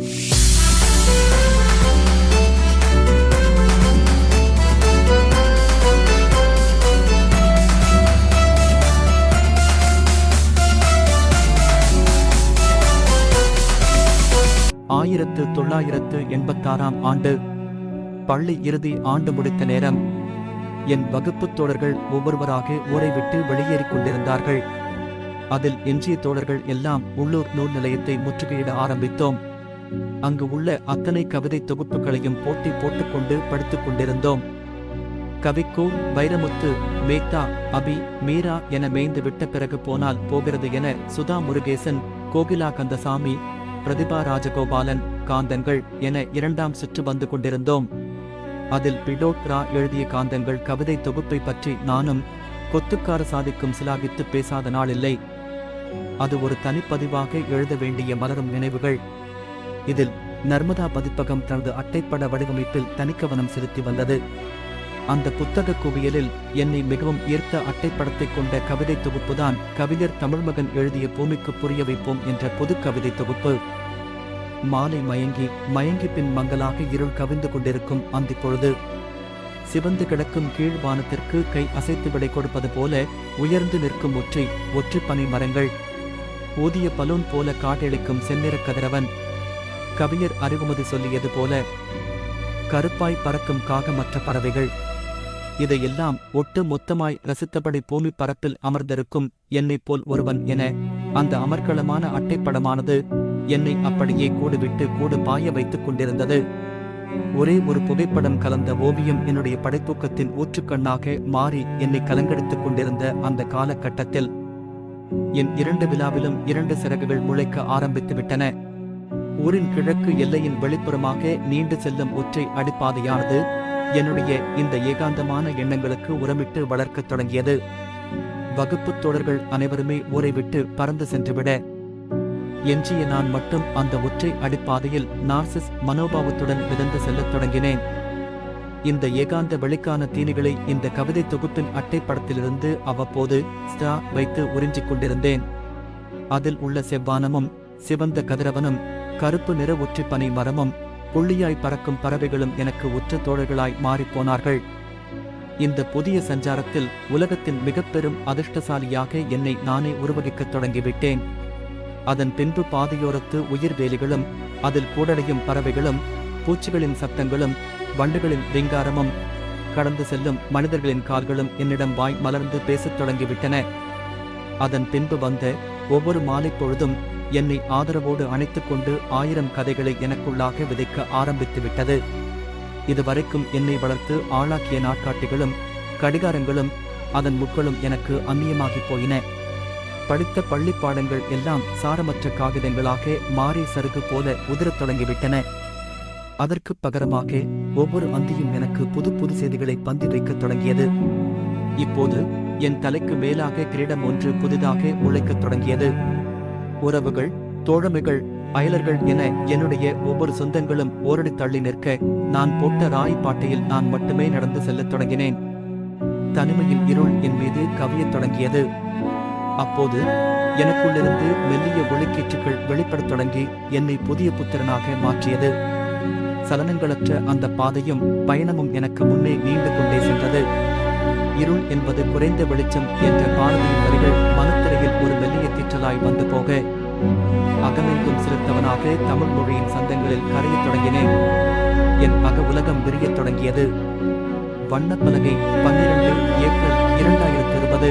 1986 ஆண்டு பள்ளி இறுதி ஆண்டு முடித்த நேரம். என் வகுப்புத் தோழர்கள் ஒவ்வொருவராக ஊரை விட்டு வெளியேறிக் கொண்டிருந்தார்கள். அதில் எஞ்சிய தோழர்கள் எல்லாம் உள்ளூர் நூல் நிலையத்தை முற்றுகையிட ஆரம்பித்தோம். அங்கு உள்ள அத்தனை கவிதை தொகுப்புகளையும் போட்டி போட்டுக்கொண்டு படித்துக் கொண்டிருந்தோம். கவிக்கோ, வைரமுத்து, மேத்தா, அபி, மீரா என மேய்ந்து விட்ட பிறகு போனால் போகிறது என சுதா முருகேசன், கோகிலா கந்தசாமி, பிரதிபா ராஜகோபாலன், காந்தங்கள் என 2ஆம் சுற்று வந்து கொண்டிருந்தோம். அதில் பிடோட்ரா எழுதிய காந்தங்கள் கவிதை தொகுப்பை பற்றி நானும் கொத்துக்கார சாதிக்கும் சிலாகித்து பேசாத நாளில்லை. அது ஒரு தனிப்பதிவாக எழுத வேண்டிய மலரும் நினைவுகள். இதில் நர்மதா பதிப்பகம் தனது அட்டைப்பட வடிவமைப்பில் தனிக்கவனம் செலுத்தி வந்தது. அந்த புத்தக குவியலில் என்னை மிகவும் ஈர்த்த அட்டைப்படத்தை கொண்ட கவிதை தொகுப்புதான் கவிஞர் தமிழ்மகன் எழுதிய பூமிக்கு புரிய வைப்போம் என்ற பொது கவிதை தொகுப்பு. மாலை மயங்கி பின் மங்கலாக இருள் கவிந்து கொண்டிருக்கும் அந்த பொழுது சிவந்து கிடக்கும் கீழ்வானத்திற்கு கை அசைத்து விடை கொடுப்பது போல உயர்ந்து நிற்கும் ஒற்றை பனை மரங்கள், ஊதிய பலூன் போல காட்டெளிக்கும் செந்நிற கதிரவன், கவிஞர் அறிவுமதி சொல்லியது போல கருப்பாய் பறக்கும் காகமற்ற பறவைகள். இதையெல்லாம் ஒட்டு மொத்தமாய் ரசித்தபடி பூமி பரப்பில் அமர்ந்திருக்கும் என்னைப் போல் ஒருவன் என அந்த அமர்க்களமான அட்டைப்படமானது என்னை அப்படியே கூடுவிட்டு கூடு பாய வைத்துக் கொண்டிருந்தது. ஒரே ஒரு புகைப்படம் கலந்த ஓவியம் என்னுடைய படைத்தூக்கத்தின் ஊற்றுக்கண்ணாக மாறி என்னை கலங்கெடுத்துக் கொண்டிருந்த அந்த காலகட்டத்தில் என் 2 விழாவிலும் 2 சிறகுகள் முளைக்க ஆரம்பித்து விட்டன. ஊரின் கிழக்கு எல்லையின் வெளிப்புறமாக நீண்டு செல்லும் ஒற்றை அடிப்பாதையானது என்னுடைய இந்த ஏகாந்தமான எண்ணங்களுக்கு உரமிட்டு வளர்க்கத் தொடங்கியது. வகுப்புத் தோழர்கள் அனைவருமே ஊரை விட்டு பறந்து சென்றுவிட எஞ்சிய நான் மட்டும் அந்த ஒற்றை அடிப்பாதையில் நார்சிஸ் மனோபாவத்துடன் மிதந்து செல்லத் தொடங்கினேன். இந்த ஏகாந்த வெளிக்கான தீனிகளை இந்த கவிதை தொகுப்பின் அட்டைப்படத்திலிருந்து அவ்வப்போது ஸ்டா வைத்து உறிஞ்சிக் கொண்டிருந்தேன். அதில் உள்ள செவ்வானமும் சிவந்த கதிரவனும் கருப்பு நிற ஒற்றைப்பனை மரமும் புள்ளியாய் பறக்கும் பறவைகளும் எனக்கு உற்ற தோழர்களாய் மாறிப்போனார்கள். இந்த புதிய சஞ்சாரத்தில் உலகத்தின் மிக பெரும் அதிர்ஷ்டசாலியாக என்னை நானே உருவகிக்கத் தொடங்கிவிட்டேன். அதன் பின்பு பாதையோரத்து உயிர்வேலிகளும் அதில் கூடடையும் பறவைகளும் பூச்சிகளின் சத்தங்களும் வண்டுகளின் விங்காரமும் கடந்து செல்லும் மனிதர்களின் கால்களும் என்னிடம் வாய் மலர்ந்து பேசத் தொடங்கிவிட்டன. அதன் பின்பு வந்த ஒவ்வொரு மாலை பொழுதும் என்னை ஆதரவோடு அணைத்துக் கொண்டு 1000 கதைகளை எனக்குள்ளாக விதைக்க ஆரம்பித்து விட்டது. இதுவரைக்கும் என்னை வளர்த்து ஆளாக்கிய நாட்காட்டிகளும் கடிகாரங்களும் அதன் முட்களும் எனக்கு அந்நியமாகிப் போயின. படித்த பள்ளி பாடங்கள் எல்லாம் சாரமற்ற காகிதங்களாக மாறி சருகு போல உதிரத் தொடங்கிவிட்டன. அதற்கு பகரமாக ஒவ்வொரு அந்தியும் எனக்கு புது புது செய்திகளை பந்தி வைக்கத் தொடங்கியது. இப்போது என் தலைக்கு மேலாக கிரீடம் ஒன்று புதிதாக உழைக்கத் தொடங்கியது. உறவுகள், தோழமைகள், அயலர்கள் என என்னுடைய ஒவ்வொரு சொந்தங்களும் ஓரடி தள்ளி நிற்க நான் போட்ட ராய் பாட்டையில் நான் மட்டுமே நடந்து செல்லத் தொடங்கினேன். தனிமையில் இருள் என் மீது கவியத் தொடங்கியது. அப்போது எனக்குள்ளிருந்து மெல்லிய ஒளிக்கீற்றுகள் வெளிப்படத் தொடங்கி என்னை புதிய புத்திரனாக மாற்றியது. சலனங்களற்ற அந்த பாதையும் பயணமும் எனக்கு முன்னே நீண்டு கொண்டே சென்றது. இருள் என்பது குறைந்த வெளிச்சம் என்ற பாரதியின் வரிகள் மனத்திரையில் ஒரு மெல்லிய தீற்றலாய் வந்து போக அகமெங்கும் சிறுத்தவனாக தமிழ் மொழியின் சந்தங்களில் கரையத் தொடங்கினேன். என் அக உலகம் விரியத் தொடங்கியது. வண்ணப்பலகை 12 ஏப்ரல் 2020.